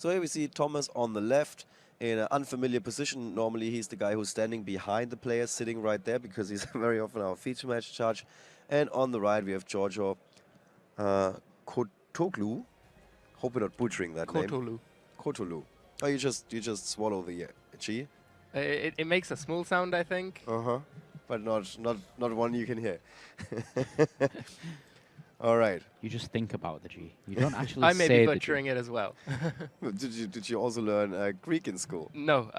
So here we see Thomas on the left in an unfamiliar position. Normally he's the guy who's standing behind the players, sitting right there because he's very often our feature match charge. And on the right we have Giorgio Kotoglu. Hope we're not butchering that name. Kotoglu. Oh, you just swallow the G. It makes a small sound, I think. But not one you can hear. All right. You just think about the G. You don't actually I say may be the butchering G. it as well. Did you also learn Greek in school? No.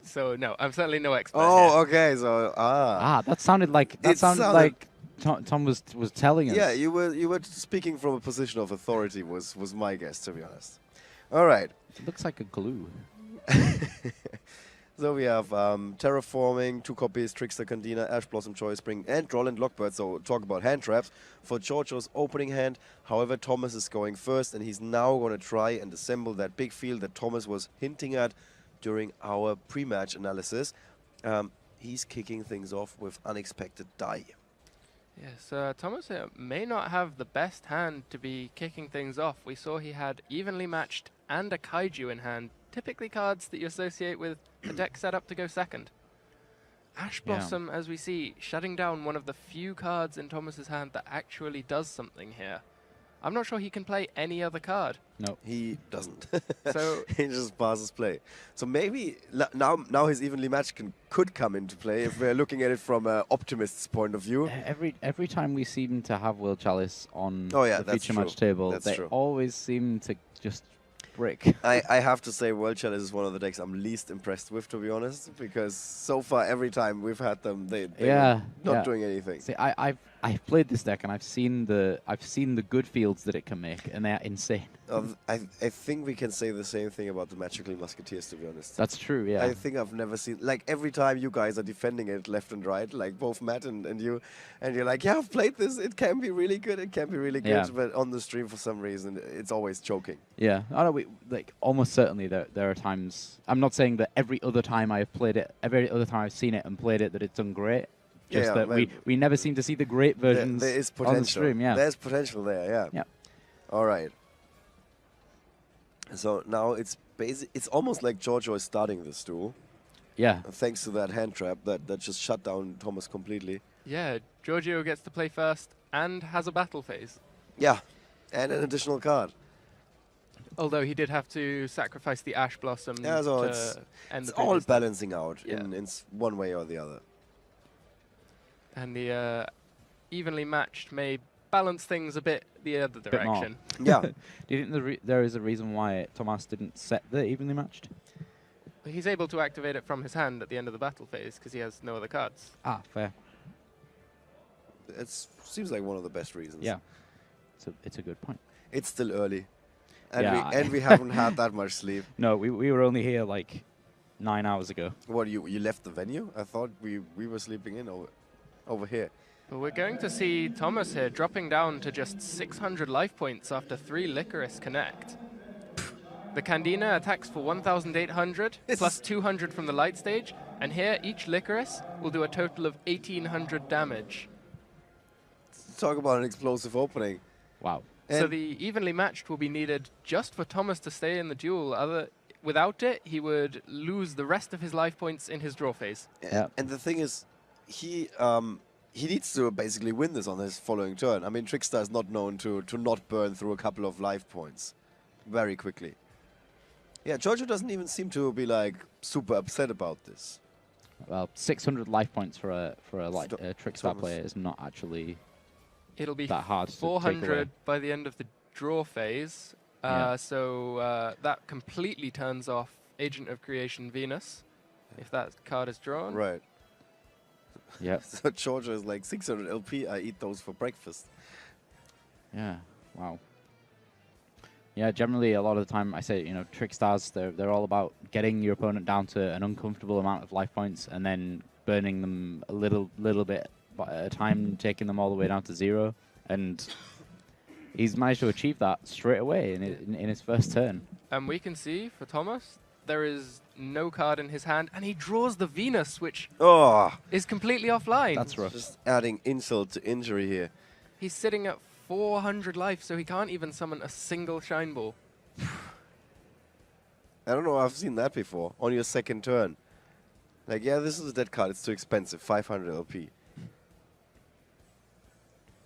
So no, I'm certainly no expert. Oh, okay. So that sounded like Tom was telling us. Yeah, you were speaking from a position of authority. Was my guess, to be honest. All right. It looks like a glue. So we have Terraforming, 2 copies, Trickstar, Candina, Ash Blossom, Choice Spring, and Drolland Lockbird. So talk about hand traps for Giorgio's opening hand. However, Thomas is going first, and he's now going to try and assemble that big field that Thomas was hinting at during our pre-match analysis. He's kicking things off with unexpected die. Yes, Thomas here may not have the best hand to be kicking things off. We saw he had evenly matched and a Kaiju in hand. Typically cards that you associate with a deck setup to go second. Ash Blossom, as we see, shutting down one of the few cards in Thomas's hand that actually does something here. I'm not sure he can play any other card. No, he doesn't. So he just passes play. So maybe now his evenly matched could come into play if we're looking at it from an optimist's point of view. Every time we seem to have World Chalice on the feature match table, they always seem to just brick. I have to say World Chalice is one of the decks I'm least impressed with, to be honest, because so far every time we've had them, they were not doing anything. See, I've played this deck and I've seen the good fields that it can make, and they're insane. I think we can say the same thing about the Magical Musketeers, to be honest. That's true, yeah. I think I've never seen, like, every time you guys are defending it left and right, like both Matt and you, and you're like, yeah, I've played this, it can be really good, but on the stream for some reason, it's always choking. Yeah, I know, like, almost certainly there are times, I'm not saying that every other time I've played it, every other time I've seen it and played it, that it's done great. Just that we never seem to see the great versions there is potential. on the stream, There's potential there, yeah. All right. So now it's almost like Giorgio is starting this duel. Yeah. Thanks to that hand trap that just shut down Thomas completely. Yeah, Giorgio gets to play first and has a battle phase. Yeah, and an additional card. Although he did have to sacrifice the Ash Blossom to end the it's all balancing out in one way or the other. And the evenly matched may balance things a bit the other direction. Yeah. Do you think there is a reason why Thomas didn't set the evenly matched? He's able to activate it from his hand at the end of the battle phase because he has no other cards. Ah, fair. It seems like one of the best reasons. Yeah. It's a good point. It's still early. And we haven't had that much sleep. No, we were only here like 9 hours ago. What, you left the venue? I thought we were sleeping in over here. But we're going to see Thomas here dropping down to just 600 life points after 3 Licorice connect. The Candina attacks for 1,800 plus 200 from the light stage, and here each Licorice will do a total of 1,800 damage. Talk about an explosive opening. Wow. And so the evenly matched will be needed just for Thomas to stay in the duel. Without it, he would lose the rest of his life points in his draw phase. Yeah. And the thing is, he needs to basically win this on his following turn. I mean, Trickstar is not known to not burn through a couple of life points very quickly. Yeah, Giorgio doesn't even seem to be like super upset about this. Well, 600 life points for a Trickstar player is not actually that hard. 400 by the end of the draw phase. So that completely turns off Agent of Creation Venus if that card is drawn. Right. Yeah. So Giorgio is like 600 LP. I eat those for breakfast. Yeah. Wow. Yeah. Generally, a lot of the time, I say, Trickstars, they're all about getting your opponent down to an uncomfortable amount of life points and then burning them a little bit at a time, taking them all the way down to 0. And he's managed to achieve that straight away in his first turn. And we can see for Thomas, there is no card in his hand, and he draws the Venus, which is completely offline. That's rough. Just adding insult to injury here. He's sitting at 400 life, so he can't even summon a single Shine Ball. I don't know, I've seen that before. On your second turn. Like, yeah, this is a dead card. It's too expensive. 500 LP.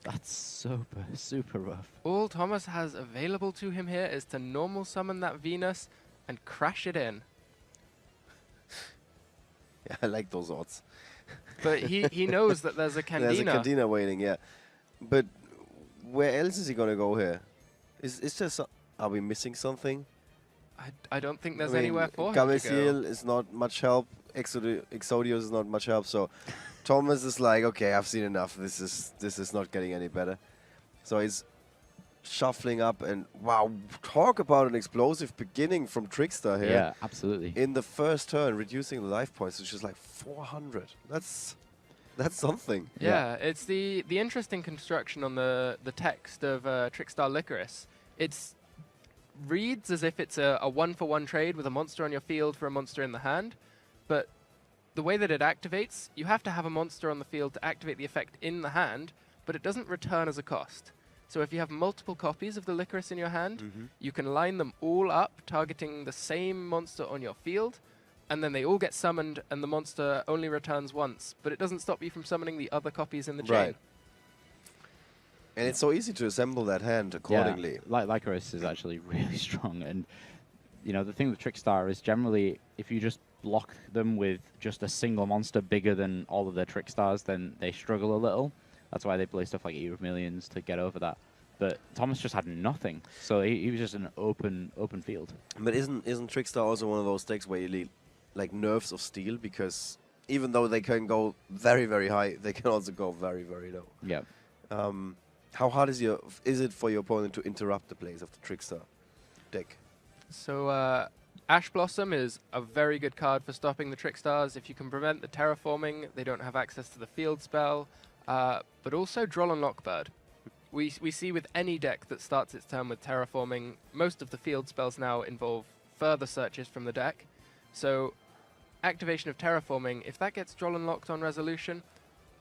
That's super, super rough. All Thomas has available to him here is to normal summon that Venus and crash it in. Yeah, I like those odds. But he knows that there's a Candina. There's a Candina waiting, yeah. But where else is he going to go here? Is there are we missing something? I don't think there's I mean, anywhere for him to Gameciel go. is not much help. Exodius is not much help. So Thomas is like, okay, I've seen enough. This is not getting any better. So he's shuffling up, and wow, talk about an explosive beginning from Trickstar here. Yeah, absolutely. In the first turn, reducing the life points, which is like 400. That's something. Yeah, it's the interesting construction on the text of Trickstar Licorice. It's reads as if it's a 1-for-1 trade with a monster on your field for a monster in the hand, but the way that it activates, you have to have a monster on the field to activate the effect in the hand, but it doesn't return as a cost. So if you have multiple copies of the Licorice in your hand, you can line them all up, targeting the same monster on your field, and then they all get summoned, and the monster only returns once, but it doesn't stop you from summoning the other copies in the chain. Right. And it's so easy to assemble that hand accordingly. Yeah, Licorice is actually really strong, and you know the thing with Trickstar is generally if you just block them with just a single monster bigger than all of their Trickstars, then they struggle a little. That's why they play stuff like Eater of Millions to get over that. But Thomas just had nothing, so he was just an open field. But isn't Trickstar also one of those decks where you need like nerves of steel, because even though they can go very, very high, they can also go very, very low. Yeah. How hard is it for your opponent to interrupt the plays of the Trickstar deck? So Ash Blossom is a very good card for stopping the Trickstars. If you can prevent the terraforming, they don't have access to the field spell. But also Droll and Lockbird. We see with any deck that starts its turn with terraforming, most of the field spells now involve further searches from the deck. So activation of terraforming, if that gets Droll and Locked on resolution,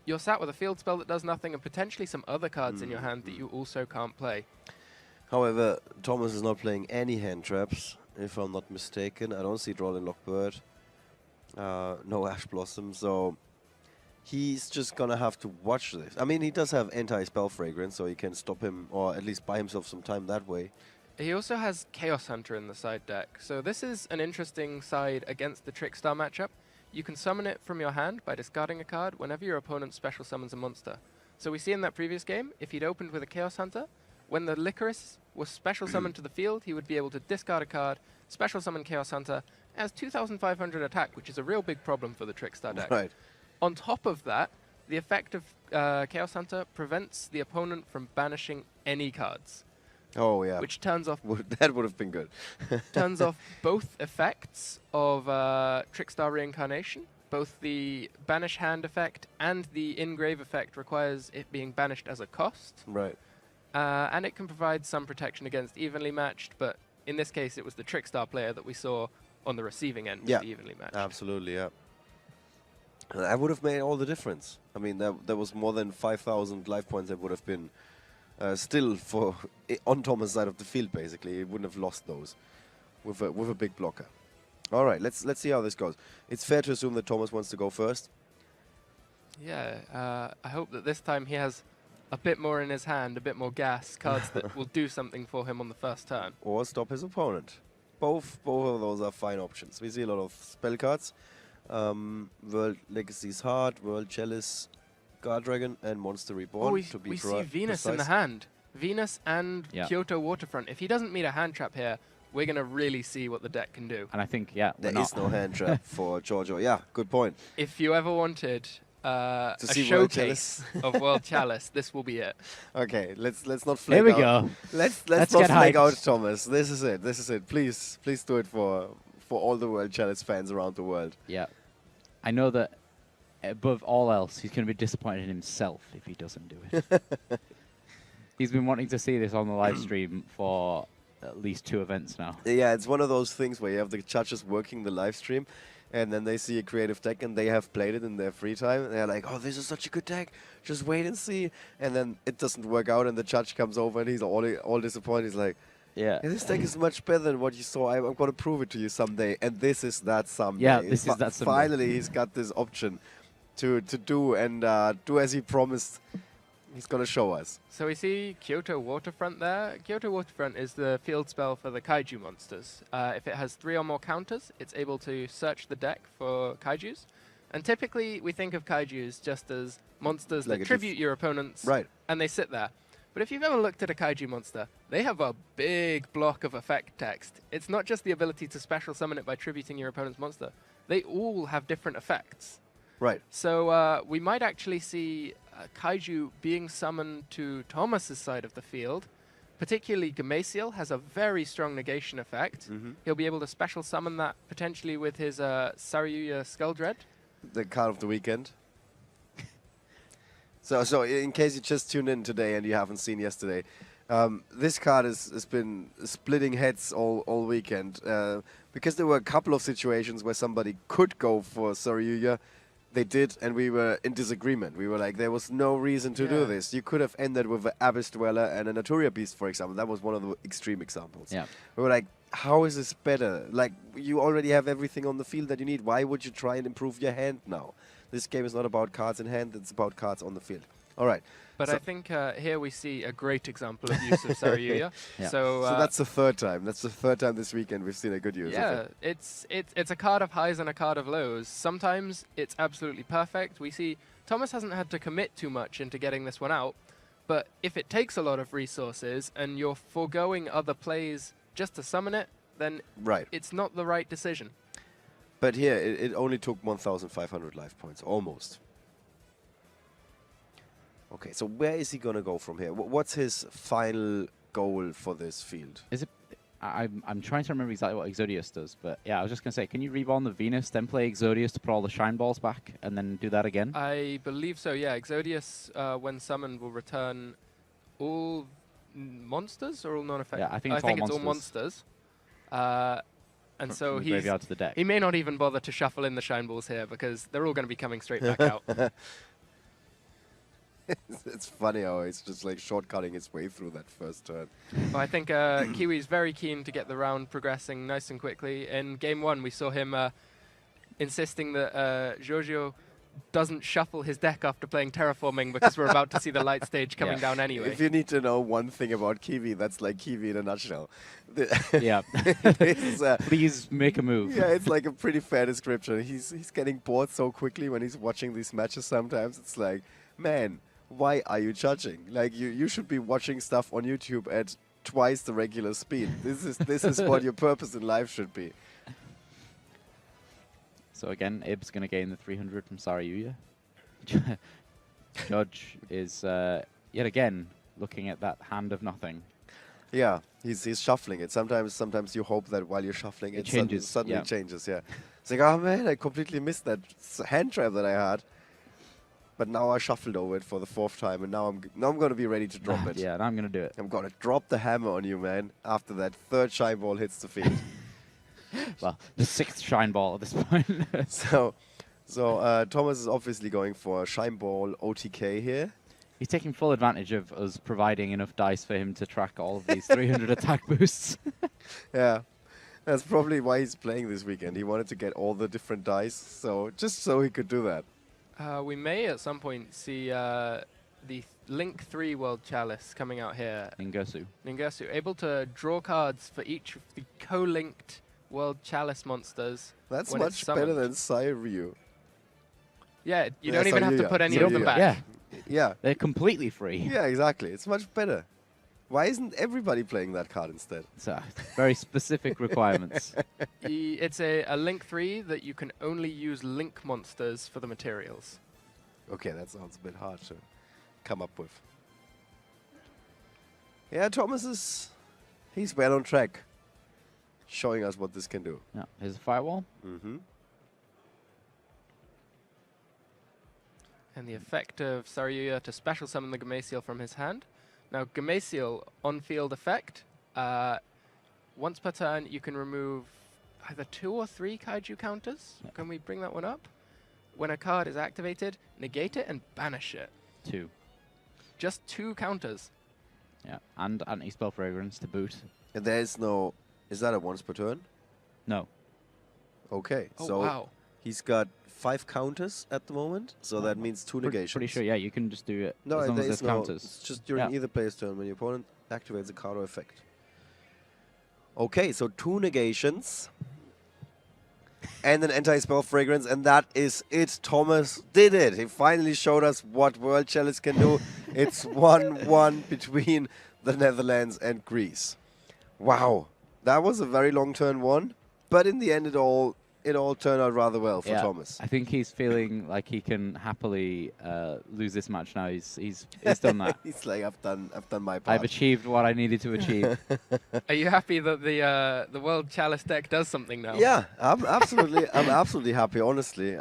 you're sat with a field spell that does nothing and potentially some other cards in your hand that you also can't play. However, Thomas is not playing any hand traps, if I'm not mistaken. I don't see Droll and Lockbird. No Ash Blossom, so he's just gonna have to watch this. I mean, he does have anti-spell fragrance, so he can stop him, or at least buy himself some time that way. He also has Chaos Hunter in the side deck, so this is an interesting side against the Trickstar matchup. You can summon it from your hand by discarding a card whenever your opponent special summons a monster. So we see in that previous game, if he'd opened with a Chaos Hunter, when the Licorice was special summoned to the field, he would be able to discard a card, special summon Chaos Hunter, as 2,500 attack, which is a real big problem for the Trickstar deck. Right. On top of that, the effect of Chaos Hunter prevents the opponent from banishing any cards. Oh yeah. Which turns off that would have been good. turns off both effects of Trickstar Reincarnation. Both the banish hand effect and the engrave effect requires it being banished as a cost. Right. And it can provide some protection against evenly matched, but in this case it was the Trickstar player that we saw on the receiving end with the evenly matched. Absolutely, yeah. And that would have made all the difference. I mean, there was more than 5,000 life points that would have been still for on Thomas' side of the field. Basically, he wouldn't have lost those with a big blocker. All right, let's see how this goes. It's fair to assume that Thomas wants to go first. Yeah, I hope that this time he has a bit more in his hand, a bit more gas, cards that will do something for him on the first turn. Or stop his opponent. Both of those are fine options. We see a lot of spell cards. World Legacy's Heart, World Chalice, Guard Dragon, and Monster Reborn. We see Venus in the hand. Venus and Kyoto Waterfront. If he doesn't meet a hand trap here, we're going to really see what the deck can do. And I think, there is no hand trap for Giorgio. Yeah, good point. If you ever wanted a showcase of World Chalice, this will be it. Okay, let's not flake out. Here we go. Let's not flake out, Thomas. This is it. Please do it for all the World Chalice fans around the world. Yeah. I know that above all else, he's going to be disappointed in himself if he doesn't do it. He's been wanting to see this on the live stream for at least 2 events now. Yeah, it's one of those things where you have the judges working the live stream, and then they see a creative deck and they have played it in their free time. And they're like, oh, this is such a good deck. Just wait and see. And then it doesn't work out, and the judge comes over and he's all disappointed. He's like, Yeah. And this deck is much better than what you saw. I'm going to prove it to you someday. And this is that someday. Yeah, this is that someday. Finally, he's got this option to do and do as he promised. He's going to show us. So we see Kyoto Waterfront there. Kyoto Waterfront is the field spell for the kaiju monsters. If it has 3 or more counters, it's able to search the deck for kaijus. And typically, we think of kaijus just as monsters Like that a tribute your opponents, Right. and they sit there. But if you've ever looked at a kaiju monster, they have a big block of effect text. It's not just the ability to special summon it by tributing your opponent's monster. They all have different effects. Right. So we might actually see kaiju being summoned to Thomas's side of the field. Particularly Gamasiel has a very strong negation effect. He'll be able to special summon that potentially with his Saryuya Skulldread. The card of the weekend. So in case you just tuned in today and you haven't seen yesterday, this card has been splitting heads all weekend because there were a couple of situations where somebody could go for Saryuya. They did, and we were in disagreement. We were like, there was no reason to do this. You could have ended with an Abyss Dweller and a Naturia Beast, for example. That was one of the extreme examples. Yeah. We were like, how is this better? Like, you already have everything on the field that you need. Why would you try and improve your hand now? This game is not about cards in hand. It's about cards on the field. All right. But so I think here we see a great example of use of Saryuya. Yeah. So that's the third time. That's the third time this weekend we've seen a good use of yeah, it. it's a card of highs and a card of lows. Sometimes it's absolutely perfect. We see Thomas hasn't had to commit too much into getting this one out, but if it takes a lot of resources and you're foregoing other plays just to summon it, then Right. it's not the right decision. But here, it only took 1,500 life points, almost. Okay, so where is he going to go from here? What's his final goal for this field? Is it? I'm trying to remember exactly what Exodius does, but yeah, I was just gonna say, can you reborn the Venus, then play Exodius to put all the Shine Balls back, and then do that again? I believe so, yeah. Exodius, when summoned, will return all monsters or all non-effective? Yeah, I think it's all monsters. And From so the graveyard to the deck. he may not even bother to shuffle in the Shine Balls here because they're all going to be coming straight back out. It's funny how it's just like shortcutting its way through that first turn. But I think Kiwi's very keen to get the round progressing nice and quickly. In game 1, we saw him insisting that Giorgio doesn't shuffle his deck after playing Terraforming because we're about to see the light stage coming down anyway. If you need to know one thing about Kiwi, that's like Kiwi in a nutshell. Yeah. It's, Please make a move. yeah, it's like a pretty fair description. He's getting bored so quickly when he's watching these matches sometimes. It's like, man, why are you judging? Like, you should be watching stuff on YouTube at twice the regular speed. This is what your purpose in life should be. So again, Ib's going to gain the 300 from Saryuya. Judge is yet again looking at that hand of nothing. Yeah, he's shuffling it. Sometimes you hope that while you're shuffling it changes, suddenly changes. Yeah, it's like, oh man, I completely missed that hand trap that I had. But now I shuffled over it for the 4th time, and now I'm going to be ready to drop it. Yeah, now I'm going to do it. I'm going to drop the hammer on you, man. After that 3rd Shine Ball hits the field. Well, the 6th Shine Ball at this point. So Thomas is obviously going for a Shine Ball OTK here. He's taking full advantage of us providing enough dice for him to track all of these 300 attack boosts. Yeah, that's probably why he's playing this weekend. He wanted to get all the different dice, so just so he could do that. We may at some point see the Link 3 World Chalice coming out here. Ningersu, able to draw cards for each of the co-linked World Chalice monsters. That's when much it's better summoned. than Sairyu. Yeah, you don't even have to Saryuya. put any of them Saryuya. back. Yeah, Yeah, they're completely free. yeah, exactly. It's much better. Why isn't everybody playing that card instead? So, very specific requirements. It's a Link 3 that you can only use Link monsters for the materials. Okay, that sounds a bit hard to come up with. Yeah, Thomas he's well on track, showing us what this can do. Yeah, here's a firewall. Mm-hmm. And the effect of Saryuya to special summon the Gamasiel from his hand. Now, Gamasiel on-field effect. Once per turn, you can remove either 2 or 3 kaiju counters. Yeah. Can we bring that one up? When a card is activated, negate it and banish it. 2. Just 2 counters. Yeah, and anti-spell fragrance to boot. And there is no... Is that a once per turn? No. Okay, Oh, so wow. he's got 5 counters at the moment, so that means 2 negations. Pretty sure, yeah, you can just do it No, as long there as is there's no... counters. It's just during Yeah. either player's turn when your opponent activates a card or effect. Okay, so 2 negations. And an anti-spell fragrance, and that is it. Thomas did it. He finally showed us what World Chalice can do. It's 1-1 between the Netherlands and Greece. Wow, that was a very long turn 1, but in the end it all turned out rather well for Thomas. I think he's feeling like he can happily lose this match now. He's done that. He's like, I've done my part. I've achieved what I needed to achieve. Are you happy that the World Chalice deck does something now? Yeah, I'm absolutely happy. Honestly,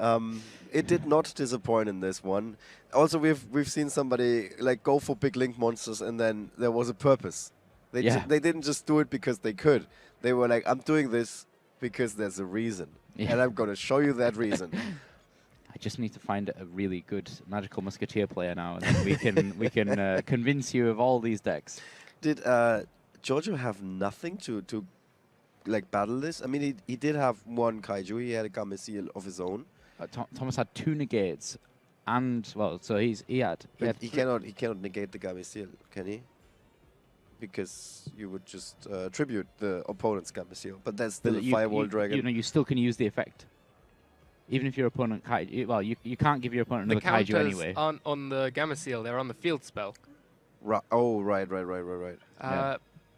it did not disappoint in this one. Also, we've seen somebody like go for big link monsters, and then there was a purpose. They didn't just do it because they could. They were like, I'm doing this because there's a reason, and I'm gonna show you that reason. I just need to find a really good Magical Musketeer player now, and then we can convince you of all these decks. Did Giorgio have nothing to like battle this? I mean, he did have 1 kaiju. He had a Gameciel of his own. Thomas had 2 negates, and well, so he cannot negate the Gameciel, can he? Because you would just tribute the opponent's Gameciel, but that's still a Firewall Dragon. You still can use the effect. Even if your opponent kaiju, well, you can't give your opponent another kaiju anyway. The counters aren't on the Gameciel, they're on the field spell. Oh, right.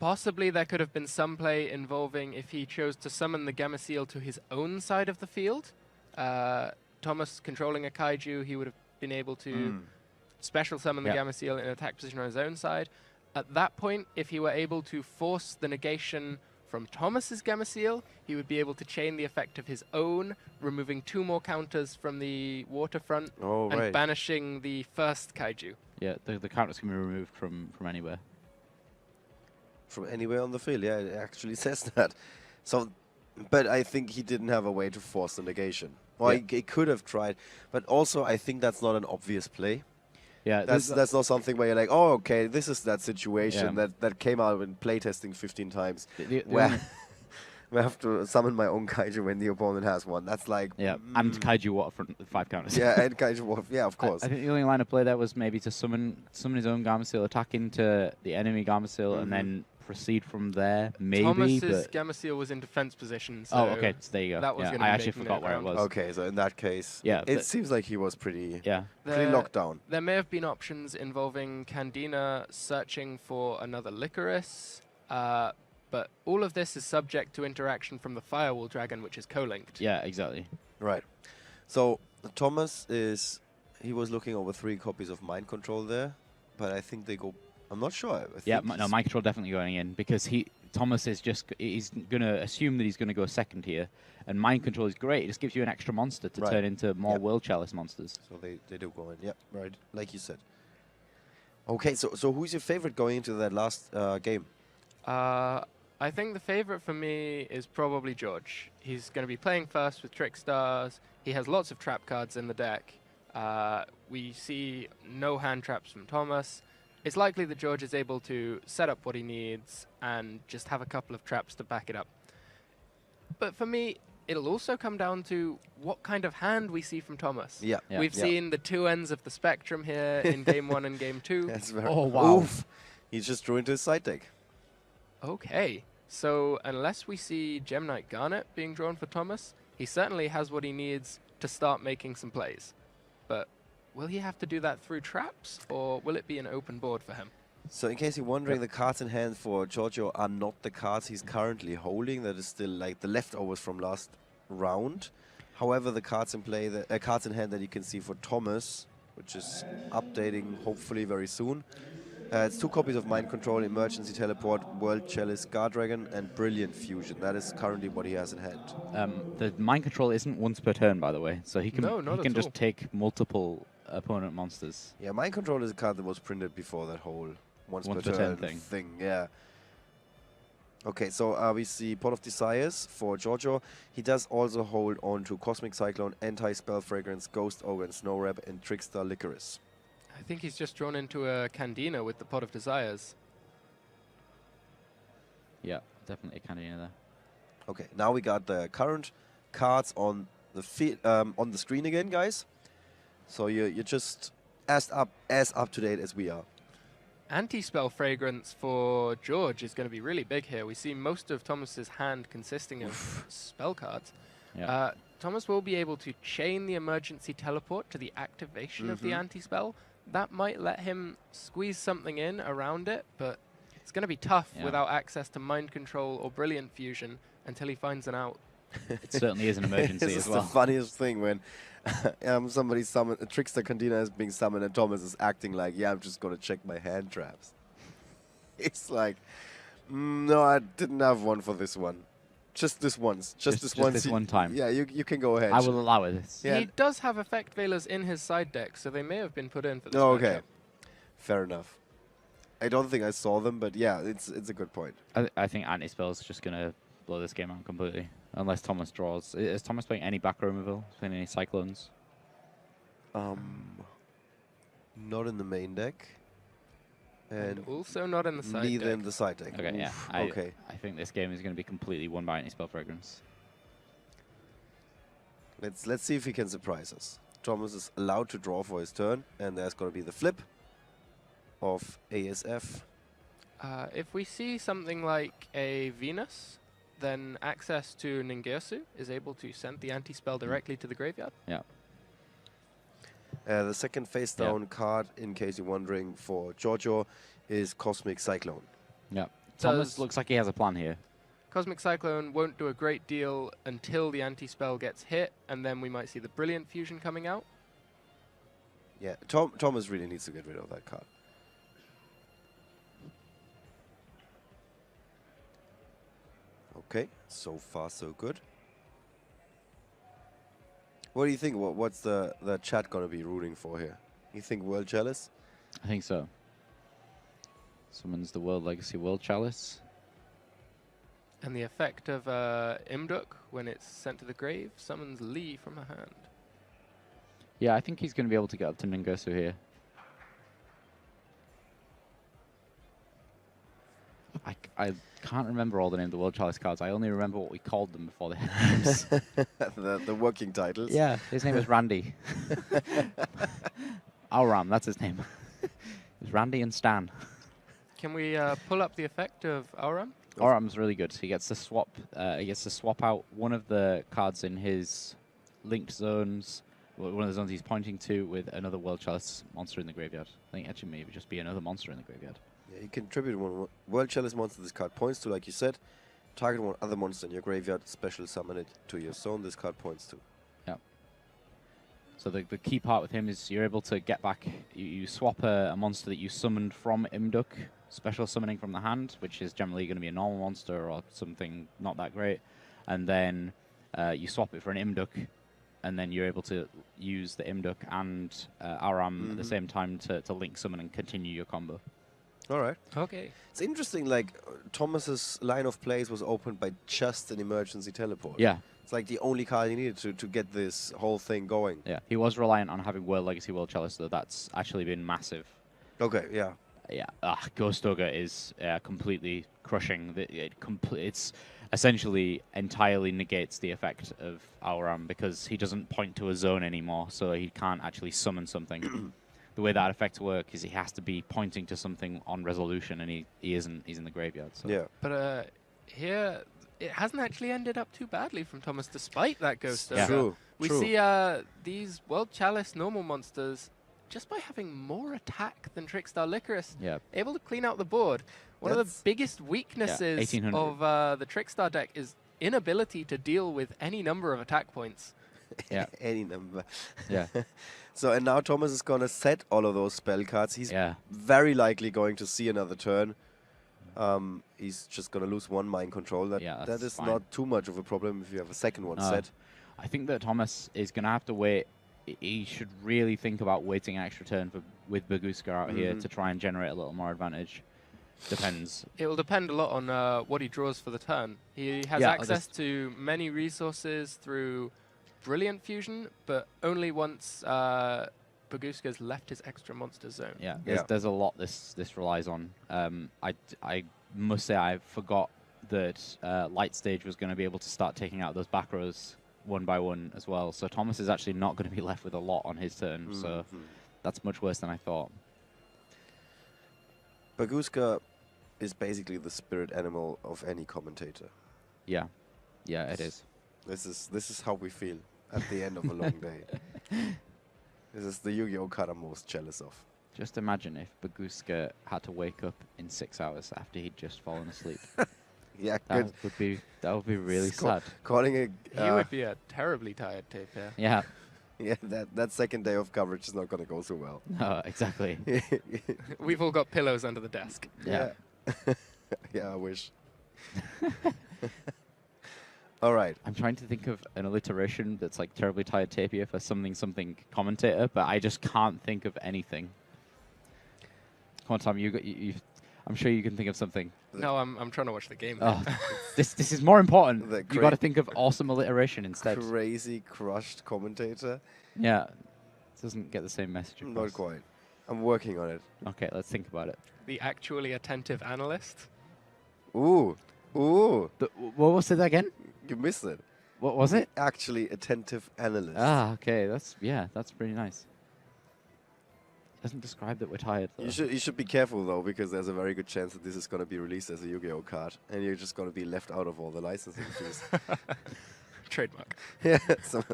Possibly there could have been some play involving if he chose to summon the Gameciel to his own side of the field. Thomas controlling a kaiju, he would have been able to special summon the Gameciel in an attack position on his own side. At that point, if he were able to force the negation from Thomas's Gameciel, he would be able to chain the effect of his own, removing 2 more counters from the waterfront and banishing the first kaiju. Yeah, the counters can be removed from anywhere. From anywhere on the field, yeah, it actually says that. So, but I think he didn't have a way to force the negation. Well, he could have tried, but also I think that's not an obvious play. Yeah, that's not something where you're like, oh, okay, this is that situation that came out in playtesting 15 times. Where I have to summon my own kaiju when the opponent has one. That's like... Yeah, and kaiju waterfront with 5 counters. Yeah, and kaiju waterfront. Yeah, of course. I think the only line of play there was maybe to summon his own Gameciel, attack into the enemy Gameciel, and then proceed from there, maybe. Thomas's Gameciel was in defense position, so... Oh, okay, so there you go. That was I actually forgot where it was. Okay, so in that case, it seems like he was pretty locked down. There may have been options involving Candina searching for another Licorice, but all of this is subject to interaction from the Firewall Dragon, which is co-linked. Yeah, exactly. Right. So Thomas he was looking over 3 copies of Mind Control there, but I think they go... I'm not sure. No, Mind Control definitely going in, because Thomas is he's going to assume that he's going to go second here, and Mind Control is great. It just gives you an extra monster to turn into more World Chalice monsters. So they do go in, right, like you said. Okay, so who's your favorite going into that last game? I think the favorite for me is probably George. He's going to be playing first with Trickstars. He has lots of trap cards in the deck. We see no hand traps from Thomas. It's likely that George is able to set up what he needs and just have a couple of traps to back it up. But for me, it'll also come down to what kind of hand we see from Thomas. We've seen the 2 ends of the spectrum here in Game 1 and Game 2. That's very wow. Oof. He just drew into his side deck. Okay, so unless we see Gem Knight Garnet being drawn for Thomas, he certainly has what he needs to start making some plays. But will he have to do that through traps, or will it be an open board for him? So in case you're wondering, the cards in hand for Giorgio are not the cards he's currently holding. That is still like the leftovers from last round. However, the cards in play, cards in hand that you can see for Thomas, which is updating hopefully very soon. It's 2 copies of Mind Control, Emergency Teleport, World Chalice, Guard Dragon, and Brilliant Fusion. That is currently what he has in hand. The Mind Control isn't once per turn, by the way, so he can just all. take multiple opponent monsters. Yeah, Mind Control is a card that was printed before that whole once per turn thing. Yeah. Okay, so we see Pot of Desires for Giorgio. He does also hold on to Cosmic Cyclone, Anti-Spell Fragrance, Ghost Ogre and Snow Wrap, and Trickstar Licorice. I think he's just drawn into a Candina with the Pot of Desires. Yeah. definitely a Cantina there. Okay, now we got the current cards on the on the screen again, guys. So you're just as up to date as we are. Anti-spell fragrance for George is going to be really big here. We see most of Thomas's hand consisting of spell cards. Yeah. Thomas will be able to chain the emergency teleport to the activation of the anti-spell. That might let him squeeze something in around it, but it's going to be tough without access to mind control or brilliant fusion until he finds an out. It certainly is an emergency This as is well. the funniest thing when somebody summoned a Trickstar Cantina is being summoned and Thomas is acting like, yeah, I'm just gonna check my hand traps. It's like, no, I didn't have one for this one. Just this once. Just this once. This one time. Yeah, you can go ahead. I will allow it. Yeah. He does have effect veilers in his side deck, so they may have been put in for this Oh, okay. matchup. Fair enough. I don't think I saw them, but yeah, it's a good point. I think anti-spell's just going to blow this game out completely. Unless Thomas draws. Is Thomas playing any back row removal? Playing any Cyclones? Not in the main deck. And also not in the side neither deck. in the side deck. Okay, yeah. Oof, I okay. think this game is going to be completely won by anti-spell fragrance. Let's see if he can surprise us. Thomas is allowed to draw for his turn, and there's going to be the flip of ASF. If we see something like a Venus, then access to Ningirsu is able to send the anti-spell directly to the graveyard. Yeah. The second face down card, in case you're wondering, for Giorgio is Cosmic Cyclone. Yeah. Thomas looks like he has a plan here. Cosmic Cyclone won't do a great deal until the anti-spell gets hit, and then we might see the Brilliant Fusion coming out. Yeah, Thomas really needs to get rid of that card. Okay, so far so good. What do you think? What's the chat gonna be rooting for here? You think World Chalice? I think so. Summons the World Legacy World Chalice. And the effect of Imduk, when it's sent to the grave, summons Lee from the hand. Yeah, I think he's going to be able to get up to Ningirsu here. I can't remember all the name of the World Chalice cards. I only remember what we called them before they had names. the working titles. Yeah, his name is Randy. Auram, that's his name. It's Randy and Stan. Can we pull up the effect of Auram? Auram's really good. He gets to swap. He gets to swap out one of the cards in his linked zones, one of the zones he's pointing to, with another World Chalice monster in the graveyard. I think actually maybe just be another monster in the graveyard. Yeah, you can tribute one World Chalice monster this card points to, like you said. Target one other monster in your graveyard, special summon it to your zone this card points to. Yeah. So the key part with him is you're able to get back, you swap a monster that you summoned from Imduk, special summoning from the hand, which is generally going to be a normal monster or something not that great, and then you swap it for an Imduk, and then you're able to use the Imduk and Auram at the same time to link summon and continue your combo. All right. Okay. It's interesting, like, Thomas's line of plays was opened by just an emergency teleport. Yeah. It's like the only card he needed to get this whole thing going. Yeah, he was reliant on having World Legacy World Chalice, though that's actually been massive. Okay, yeah. Yeah, Ghost Ogre is completely crushing. It's essentially entirely negates the effect of Auram because he doesn't point to a zone anymore, so he can't actually summon something. The way that effect works is he has to be pointing to something on resolution, and he isn't. He's in the graveyard. So. Yeah. But here, it hasn't actually ended up too badly from Thomas, despite that Ghost Ogre. Yeah. True. We True. see these World Chalice normal monsters, just by having more attack than Trickstar Licorice, able to clean out the board. One of the biggest weaknesses 1800. of the Trickstar deck is inability to deal with any number of attack points. Yeah. Any number. Yeah. So, and now Thomas is going to set all of those spell cards. He's Yeah. very likely going to see another turn. He's just going to lose one mind control. That that's is fine. not too much of a problem if you have a second one No. set. I think that Thomas is going to have to wait. He should really think about waiting an extra turn with Baguska out here to try and generate a little more advantage. Depends. It will depend a lot on what he draws for the turn. He has access to many resources through Brilliant Fusion, but only once Baguska's left his extra monster zone. Yeah, there's a lot this relies on. I must say I forgot that Light Stage was going to be able to start taking out those back rows one by one as well. So Thomas is actually not going to be left with a lot on his turn. So that's much worse than I thought. Baguska is basically the spirit animal of any commentator. Yeah. Yeah, it is. This is how we feel at the end of a long day. This is the Yu-Gi-Oh card I'm most jealous of. Just imagine if Baguska had to wake up in 6 hours after he'd just fallen asleep. Yeah, That would be really sad. Calling it. He would be a terribly tired tape here. Yeah. Yeah, that second day of coverage is not going to go so well. No, exactly. We've all got pillows under the desk. Yeah. Yeah, I wish. All right. I'm trying to think of an alliteration that's like terribly tired tapir for something commentator, but I just can't think of anything. Come on, Tom, I'm sure you can think of something. No, I'm trying to watch the game. Oh, this is more important. The You got to think of awesome alliteration instead. Crazy crushed commentator. Yeah, doesn't get the same message across. Not quite. I'm working on it. Okay, let's think about it. The actually attentive analyst. Ooh. What was it again? You missed it. What was it? Actually attentive analyst. Ah, okay. That's pretty nice. Doesn't describe that we're tired, though. You should be careful though, because there's a very good chance that this is going to be released as a Yu-Gi-Oh card, and you're just going to be left out of all the licensing fees. Trademark. Yeah,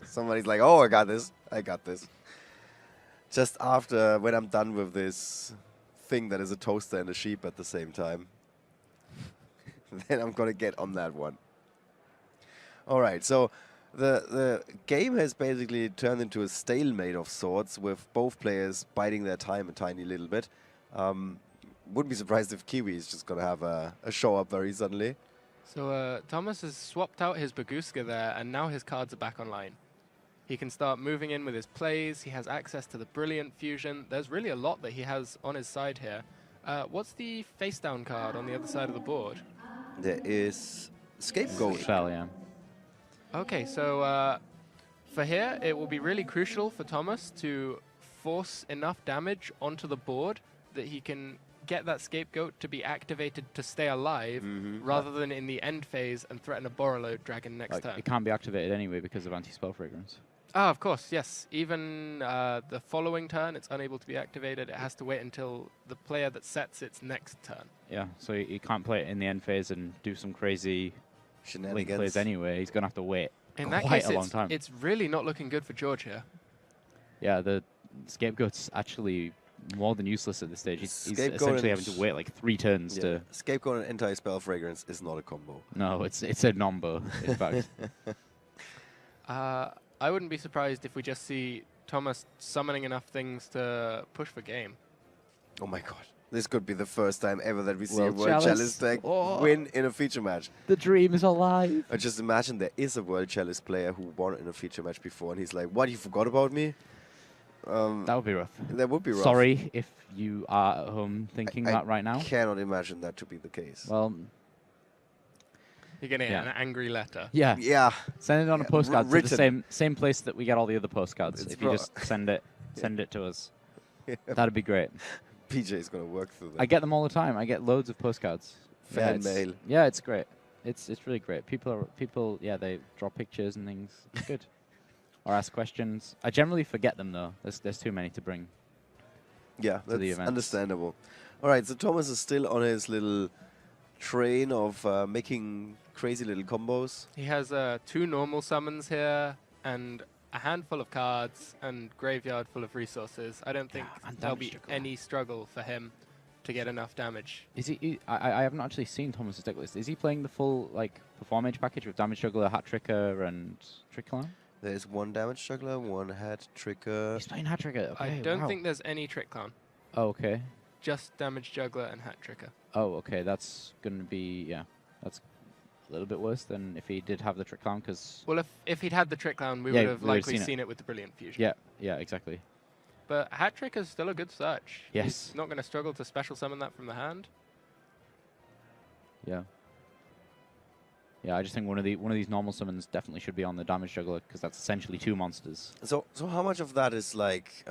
somebody's like, "Oh, I got this." Just after when I'm done with this thing that is a toaster and a sheep at the same time, then I'm gonna get on that one. All right, so the game has basically turned into a stalemate of sorts, with both players biding their time a tiny little bit. Wouldn't be surprised if Kiwi is just going to have a show up very suddenly. So Thomas has swapped out his Baguska there, and now his cards are back online. He can start moving in with his plays. He has access to the Brilliant Fusion. There's really a lot that he has on his side here. What's the face-down card on the other side of the board? There is Scapegoat. Shell, yeah. Okay, so for here, it will be really crucial for Thomas to force enough damage onto the board that he can get that Scapegoat to be activated to stay alive, rather than in the end phase and threaten a Borreload Dragon next turn. It can't be activated anyway because of anti-spell fragrance. Ah, of course, yes. Even the following turn, it's unable to be activated. It has to wait until the player that sets its next turn. Yeah, so you can't play it in the end phase and do some crazy link plays anyway. He's going to have to wait In that quite case, a long time. it's really not looking good for George here. Yeah, the Scapegoat's actually more than useless at this stage. He's essentially having to wait like 3 turns to... Scapegoat and anti-spell fragrance is not a combo. No, it's a number, in fact. I wouldn't be surprised if we just see Thomas summoning enough things to push for game. Oh my god. This could be the first time ever that we see World a World Chalice Chalice. deck Oh. win in a feature match. The dream is alive. I just imagine there is a World Chalice player who won in a feature match before, and he's like, "What, you forgot about me?" That would be rough. That would be rough. Sorry if you are at home thinking that right now. I cannot imagine that to be the case. Well, You're going to Yeah. get an angry letter. yeah. Yeah. Send it on a postcard to the written. same place that we get all the other postcards. It's If you just send it to us, that'd be great. PJ is going to work through that. I get them all the time. I get loads of postcards. Fan it's- mail. Yeah, it's great. It's really great. People, yeah, they draw pictures and things. It's good. Or ask questions. I generally forget them though. There's too many to bring. Yeah, the that's events. understandable. All right, so Thomas is still on his little train of making crazy little combos. He has 2 normal summons here and a handful of cards and graveyard full of resources. I don't think and there'll damage be juggler. any struggle for him to get enough damage. Is he? I haven't actually seen Thomas's deck list. Is he playing the full like Perform Age package with Damage Juggler, Hat Tricker, and Trick Clown? There's 1 damage juggler, 1 hat tricker. He's playing Hat Tricker. Okay, I don't wow. think there's any Trick Clown. Oh, okay. Just Damage Juggler and Hat Tricker. Oh, okay. That's gonna be That's a little bit worse than if he did have the Trick Clown, because Well, if he'd had the Trick Clown, we Yeah, would have we would've likely seen seen it. it with the Brilliant Fusion. yeah, exactly. But Hat Trick is still a good search. Yes. He's not going to struggle to special summon that from the hand. Yeah. Yeah, I just think one of these normal summons definitely should be on the Damage Juggler, because that's essentially 2 monsters. So how much of that is like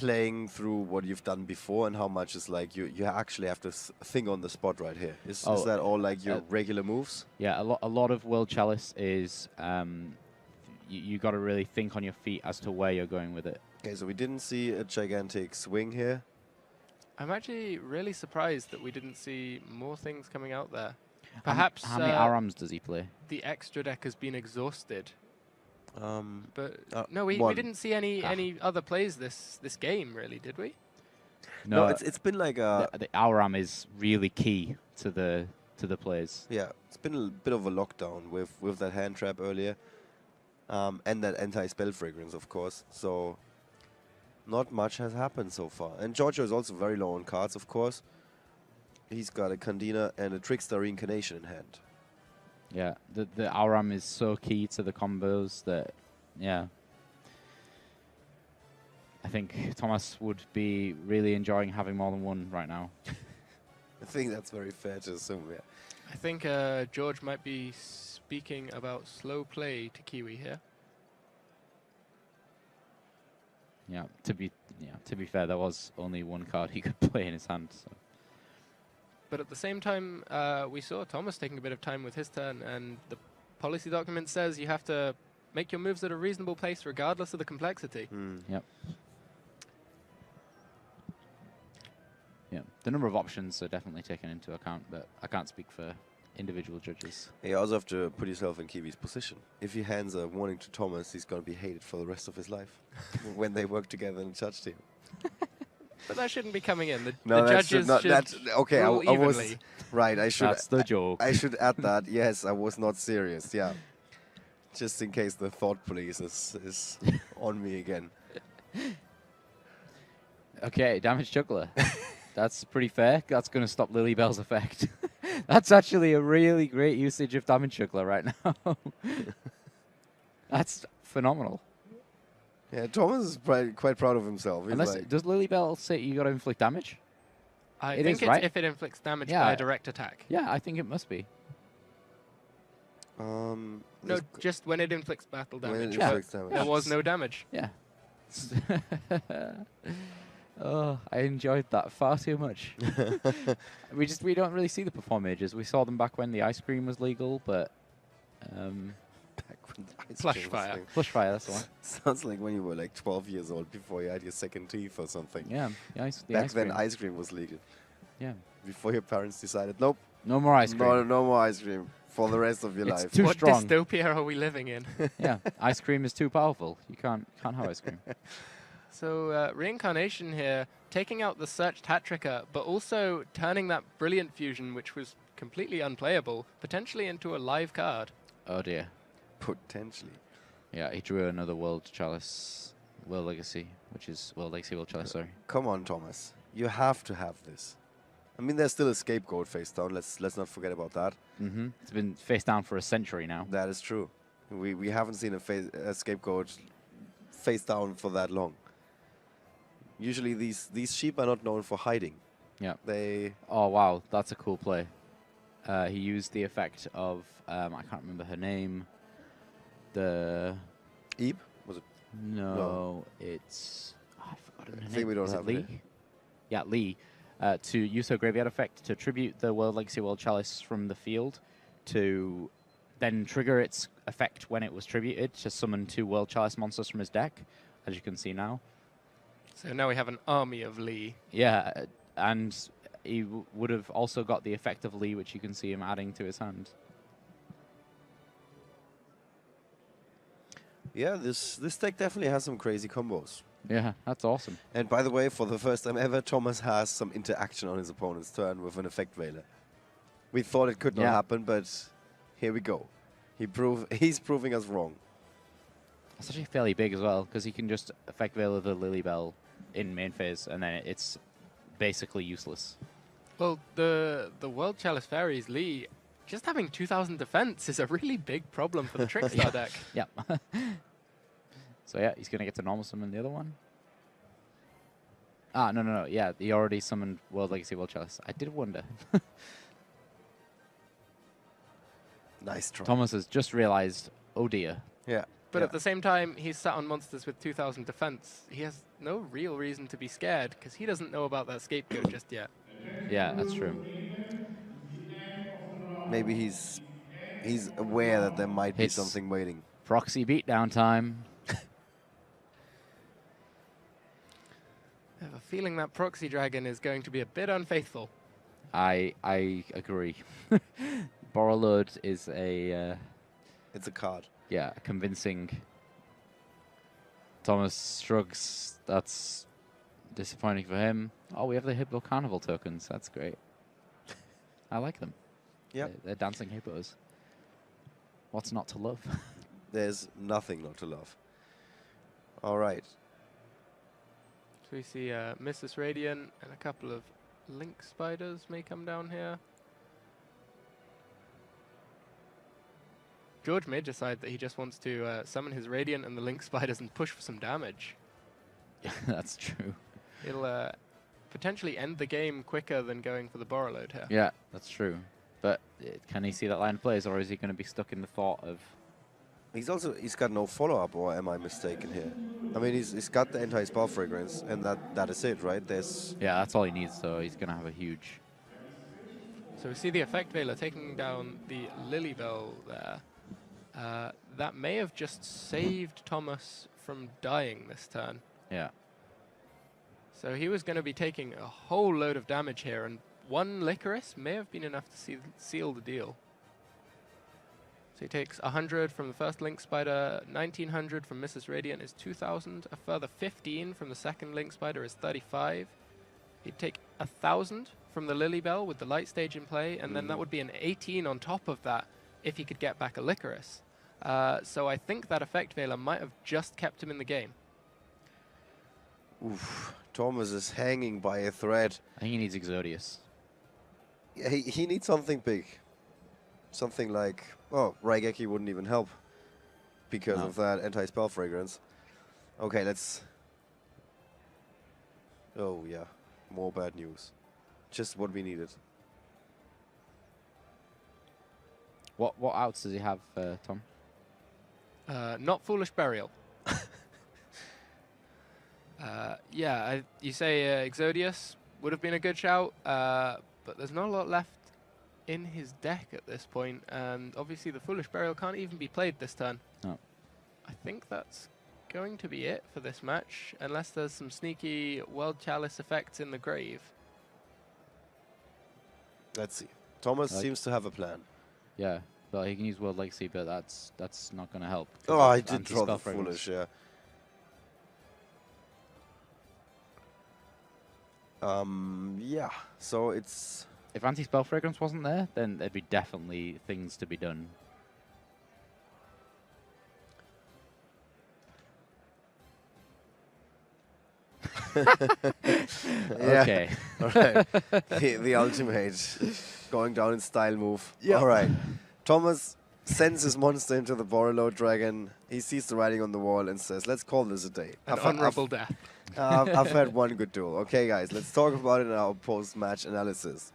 playing through what you've done before and how much is like you actually have to think on the spot right here? Is that all like your regular moves? Yeah, a lot of World Chalice is you got to really think on your feet as to where you're going with it. Okay, so we didn't see a gigantic swing here. I'm actually really surprised that we didn't see more things coming out there. Perhaps How many Arams does he play? the extra deck has been exhausted. But no, we one. didn't see any other plays this game, really, did we? No, it's been like a the Aram is really key to the plays. yeah, it's been a bit of a lockdown with that hand trap earlier, and that anti-spell fragrance, of course. So not much has happened so far. And Giorgio is also very low on cards, of course. He's got a Candina and a Trickstar Reincarnation in hand. Yeah, the Aram is so key to the combos that, yeah. I think Thomas would be really enjoying having more than one right now. I think that's very fair to assume, yeah. I think George might be speaking about slow play to Kiwi here. Yeah, to be fair, there was only one card he could play in his hand. So. But at the same time, we saw Thomas taking a bit of time with his turn, and the policy document says you have to make your moves at a reasonable pace regardless of the complexity. Yep. Yeah, the number of options are definitely taken into account, but I can't speak for individual judges. You also have to put yourself in Kiwi's position. If he hands a warning to Thomas, he's going to be hated for the rest of his life when they work together in a judge team. But that shouldn't be coming in. The No, that judges not, should okay, rule I was evenly. right. I should. That's the joke. I should add that. Yes, I was not serious. Yeah, just in case the thought police is on me again. Okay, damage juggler. That's pretty fair. That's going to stop Lily Bell's effect. That's actually a really great usage of damage juggler right now. That's phenomenal. Yeah, Thomas is quite proud of himself. He's Unless, like, does Lily Bell say you got to inflict damage? I It think is, it's right? if it inflicts damage Yeah. by a direct attack. Yeah, I think it must be. No, there's- just when it inflicts battle when damage. it but inflicts damage. There was no damage. Yeah. Oh, I enjoyed that far too much. we don't really see the perform mages. We saw them back when the ice cream was legal, but Back when the ice Flush cream was fire. thing. Flush Fire, that's the one. Sounds like when you were like 12 years old before you had your second teeth or something. Yeah, the ice Back then, cream. ice cream was legal. Yeah. Before your parents decided, nope, No more ice cream. no more ice cream for the rest of your It's life. too What strong. dystopia are we living in? Yeah, ice cream is too powerful. You can't have ice cream. So reincarnation here, taking out the searched hat tricker, but also turning that brilliant fusion, which was completely unplayable, potentially into a live card. Oh dear. Potentially. Yeah, he drew another World Chalice, World Legacy, which is World Legacy, World Chalice, sorry. Come on, Thomas. You have to have this. I mean, there's still a scapegoat face down. Let's not forget about that. Mm-hmm. It's been face down for a century now. That is true. We haven't seen a scapegoat face down for that long. Usually these sheep are not known for hiding. Yeah. They Oh wow, that's a cool play. He used the effect of I can't remember her name. The Eep was it? no, it's I've forgotten her I name. think we don't Is it have it Lee. here. Yeah, Lee. To use her graveyard effect to tribute the World Legacy World Chalice from the field, to then trigger its effect when it was tributed to summon 2 World Chalice monsters from his deck, as you can see now. So now we have an army of Lee. Yeah, and he would have also got the effect of Lee, which you can see him adding to his hand. Yeah, this deck definitely has some crazy combos. Yeah, that's awesome. And by the way, for the first time ever, Thomas has some interaction on his opponent's turn with an effect veiler. We thought it could not Yeah. happen, but here we go. He's proving us wrong. It's actually fairly big as well, because he can just effect Veil the Lily Bell in main phase, and then it's basically useless. Well, the World Chalice Fairies, Lee, just having 2,000 defense is a really big problem for the Trickstar deck. Yeah. So yeah, he's going to get to normal summon the other one. Ah, no. Yeah, he already summoned World Legacy World Chalice. I did wonder. Nice try. Thomas has just realized, oh dear. Yeah. But Yeah. at the same time, he's sat on monsters with 2,000 defense. He has no real reason to be scared because he doesn't know about that scapegoat just yet. Yeah, that's true. Maybe he's aware that there might be Hits. something waiting. Proxy beatdown time. I have a feeling that proxy dragon is going to be a bit unfaithful. I agree. Borrowload is a It's a card. yeah, convincing. Thomas shrugs. That's disappointing for him. Oh, we have the Hippo Carnival tokens. That's great. I like them. Yep. They're dancing hippos. What's not to love? There's nothing not to love. All right. So we see Mrs. Radiant and a couple of Link Spiders may come down here. George may decide that he just wants to summon his Radiant and the Link Spiders and push for some damage. Yeah, that's true. It'll potentially end the game quicker than going for the Borrowload here. Yeah, that's true. But can he see that line of plays, or is he going to be stuck in the thought of... He's got no follow-up, or am I mistaken here? I mean, he's got the anti-spell fragrance, and that is it, right? There's Yeah, that's all he needs, so he's going to have a huge... So we see the Effect Veiler taking down the Lilybell there. That may have just saved Thomas from dying this turn. Yeah. So he was going to be taking a whole load of damage here, and one Licorice may have been enough to seal the deal. So he takes 100 from the first Link Spider, 1900 from Mrs. Radiant is 2000, a further 15 from the second Link Spider is 35. He'd take 1000 from the Lilybell with the light stage in play, and then that would be an 18 on top of that if he could get back a Licorice. So I think that Effect Veiler might have just kept him in the game. Oof. Thomas is hanging by a thread. I think he needs Exodius. Yeah, he needs something big. Something like, oh, Raigeki wouldn't even help because of that anti-spell fragrance. Okay, let's... Oh, yeah. More bad news. Just what we needed. What outs does he have, Tom? Not Foolish Burial. Yeah, you say Exodius would have been a good shout, but there's not a lot left in his deck at this point, and obviously the Foolish Burial can't even be played this turn. No. I think that's going to be it for this match, unless there's some sneaky World Chalice effects in the grave. Let's see. Thomas seems to have a plan. Yeah, well, he can use World Legacy, but that's not going to help. Oh, I did draw the Foolish, yeah. Yeah, so it's... If Anti-Spell Fragrance wasn't there, then there'd be definitely things to be done. Okay. All right. The ultimate going down in style move. All right. Thomas sends his monster into the Borrowload Dragon. He sees the writing on the wall and says, let's call this a day. An honorable death. I've had one good duel. Okay, guys, let's talk about it in our post-match analysis.